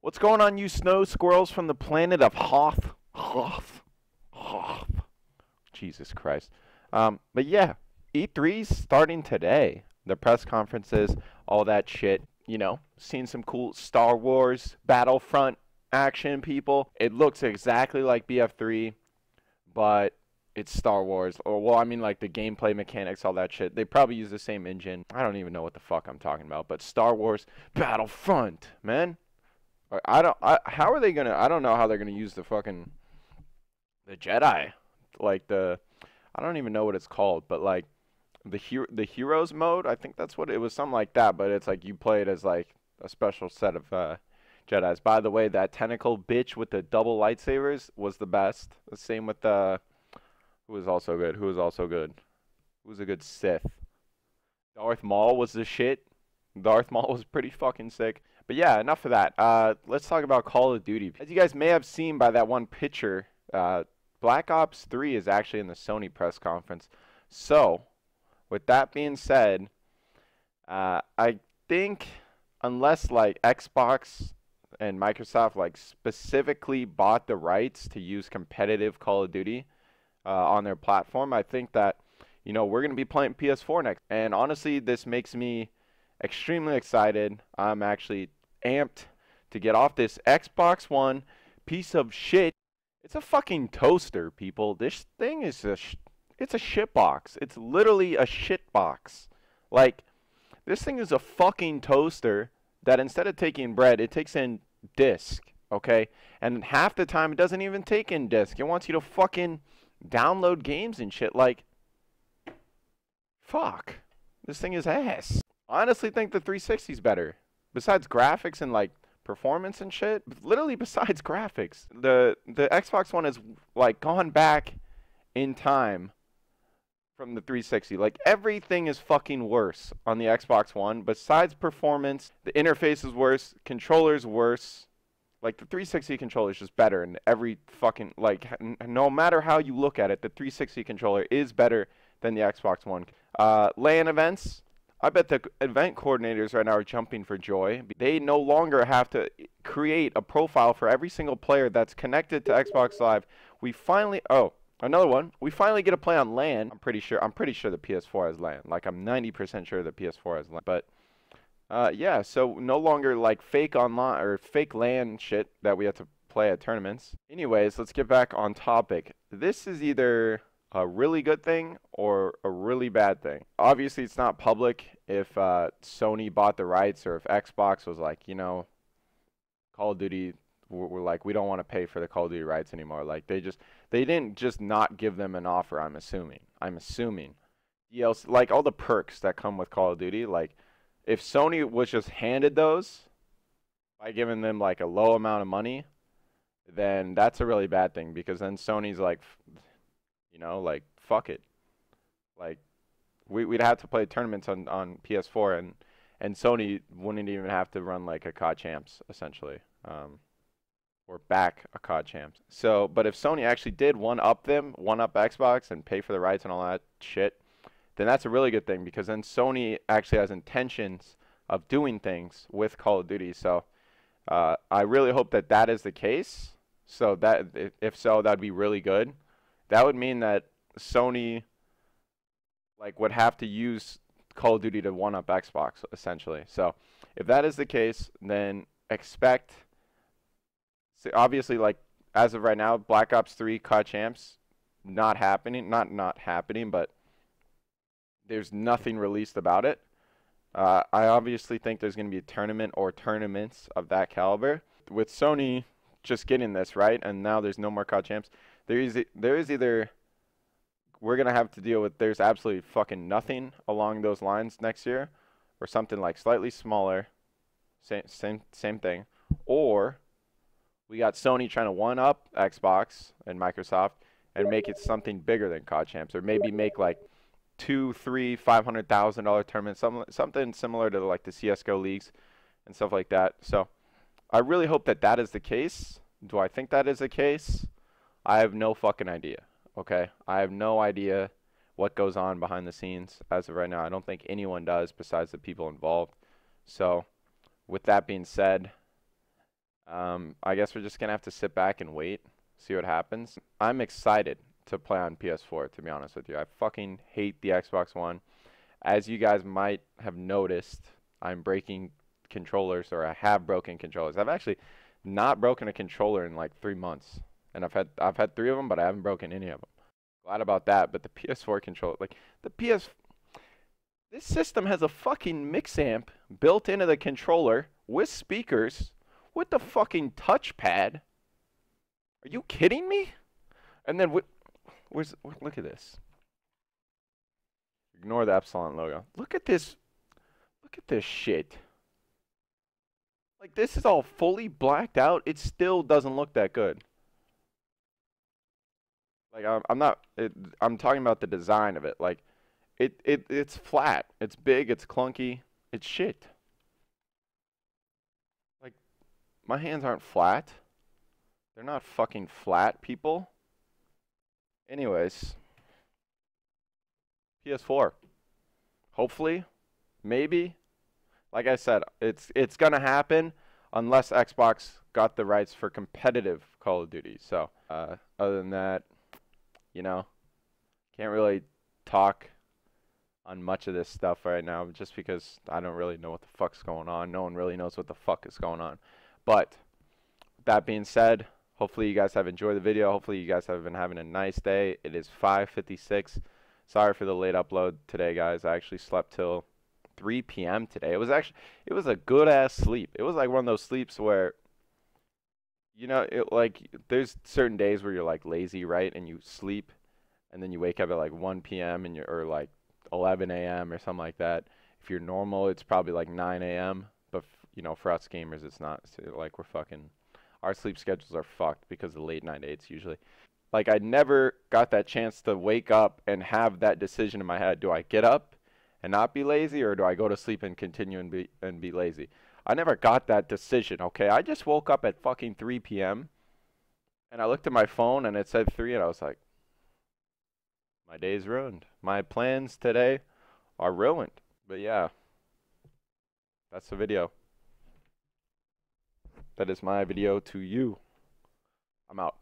What's going on, you snow squirrels from the planet of Hoth? Hoth. Jesus Christ. But yeah, E3's starting today. The press conferences, all that shit. You know, seen some cool Star Wars, Battlefront action, people. It looks exactly like BF3, but it's Star Wars. Or, well, I mean, like the gameplay mechanics, all that shit. They probably use the same engine. I don't even know what the fuck I'm talking about. But Star Wars Battlefront, man. How are they gonna? I don't know how they're gonna use the Jedi, like I don't even know what it's called, but like the heroes mode. I think that's what it was, something like that. But it's like you play it as like a special set of Jedis. By the way, that tentacle bitch with the double lightsabers was the best. The same with who was also good. Who was also good? Who was a good Sith? Darth Maul was the shit. Darth Maul was pretty fucking sick. But yeah, enough of that. Let's talk about Call of Duty. As you guys may have seen by that one picture, Black Ops 3 is actually in the Sony press conference. So, with that being said, I think unless like Xbox and Microsoft like specifically bought the rights to use competitive Call of Duty on their platform, I think that, you know, we're going to be playing PS4 next. And honestly, this makes me extremely excited. I'm actually amped to get off this Xbox One piece of shit. It's a fucking toaster, people. This thing is it's a shit box. It's literally a shit box. Like, this thing is a fucking toaster that instead of taking bread, it takes in disc, okay? And half the time, it doesn't even take in disc. It wants you to fucking download games and shit. Like, fuck. This thing is ass. I honestly think the 360 is better. Besides graphics and like performance and shit, literally besides graphics, the Xbox One has like gone back in time from the 360. Like everything is fucking worse on the Xbox One. Besides performance, the interface is worse, controller's worse. Like the 360 controller is just better, and every fucking like no matter how you look at it, the 360 controller is better than the Xbox One. LAN events. I bet the event coordinators right now are jumping for joy. They no longer have to create a profile for every single player that's connected to Xbox Live. We finally, another one. We finally get to play on LAN. I'm pretty sure the PS4 has LAN. Like I'm 90% sure the PS4 has LAN. But yeah, so no longer like fake online or fake LAN shit that we have to play at tournaments. Anyways, let's get back on topic. This is either a really good thing or a really bad thing. Obviously, it's not public if Sony bought the rights or if Xbox was like, you know, Call of Duty, we're like, we don't want to pay for the Call of Duty rights anymore. Like, they didn't just not give them an offer, I'm assuming. Like, all the perks that come with Call of Duty, like, if Sony was just handed those by giving them, like, a low amount of money, then that's a really bad thing because then Sony's like, you know, like, fuck it. Like, we'd have to play tournaments on PS4, and Sony wouldn't even have to run, like, a COD Champs, essentially. Or back a COD Champs. So, but if Sony actually did one-up Xbox, and pay for the rights and all that shit, then that's a really good thing, because then Sony actually has intentions of doing things with Call of Duty. So, I really hope that that is the case. So, that if so, that'd be really good. That would mean that Sony like would have to use Call of Duty to one-up Xbox, essentially. So if that is the case, then expect, obviously, like as of right now, Black Ops 3 COD Champs not happening, not happening, but there's nothing released about it. I obviously think there's going to be a tournament or tournaments of that caliber. With Sony just getting this, right, and now there's no more COD Champs, there is either we're going to have to deal with there's absolutely fucking nothing along those lines next year, or something like slightly smaller, same thing, or we got Sony trying to one-up Xbox and Microsoft and make it something bigger than COD Champs, or maybe make like $200,000, $300,000, $500,000 tournaments, something similar to like the CSGO leagues and stuff like that. So I really hope that that is the case. Do I think that is the case? I have no fucking idea, okay? I have no idea what goes on behind the scenes as of right now. I don't think anyone does besides the people involved. So, with that being said, I guess we're just gonna have to sit back and wait, see what happens. I'm excited to play on PS4, to be honest with you. I fucking hate the Xbox One. As you guys might have noticed, I'm breaking controllers, or I have broken controllers. I've actually not broken a controller in like 3 months, and I've had three of them, but I haven't broken any of them. Glad about that. But the PS4 controller, like the PS, this system has a fucking mix amp built into the controller with speakers, with the fucking touchpad. Are you kidding me? And then look at this. Ignore the Epsilon logo. Look at this. Look at this shit. Like, this is all fully blacked out. It still doesn't look that good. Like, I'm not. I'm talking about the design of it. Like, it's flat. It's big. It's clunky. It's shit. Like, my hands aren't flat. They're not fucking flat, people. Anyways, PS4. Hopefully, maybe. Like I said, it's gonna happen unless Xbox got the rights for competitive Call of Duty. So, other than that, you know, can't really talk on much of this stuff right now, just because I don't really know what the fuck's going on. No one really knows what the fuck is going on. But that being said, hopefully you guys have enjoyed the video. Hopefully you guys have been having a nice day. It is 5:56. Sorry for the late upload today, guys. I actually slept till 3 p.m. today. It was a good ass sleep. It was like one of those sleeps where, there's certain days where you're like lazy, right? And you sleep, and then you wake up at like 1 p.m. or like 11 a.m. or something like that. If you're normal, it's probably like 9 a.m. But for us gamers, it's not. So, like, our sleep schedules are fucked because of late night 8s usually. Like, I never got that chance to wake up and have that decision in my head. Do I get up and not be lazy, or do I go to sleep and continue and be lazy? I never got that decision, okay? I just woke up at fucking 3 p.m. and I looked at my phone and it said 3, and I was like, my day's ruined. My plans today are ruined. But yeah, that's the video. That is my video to you. I'm out.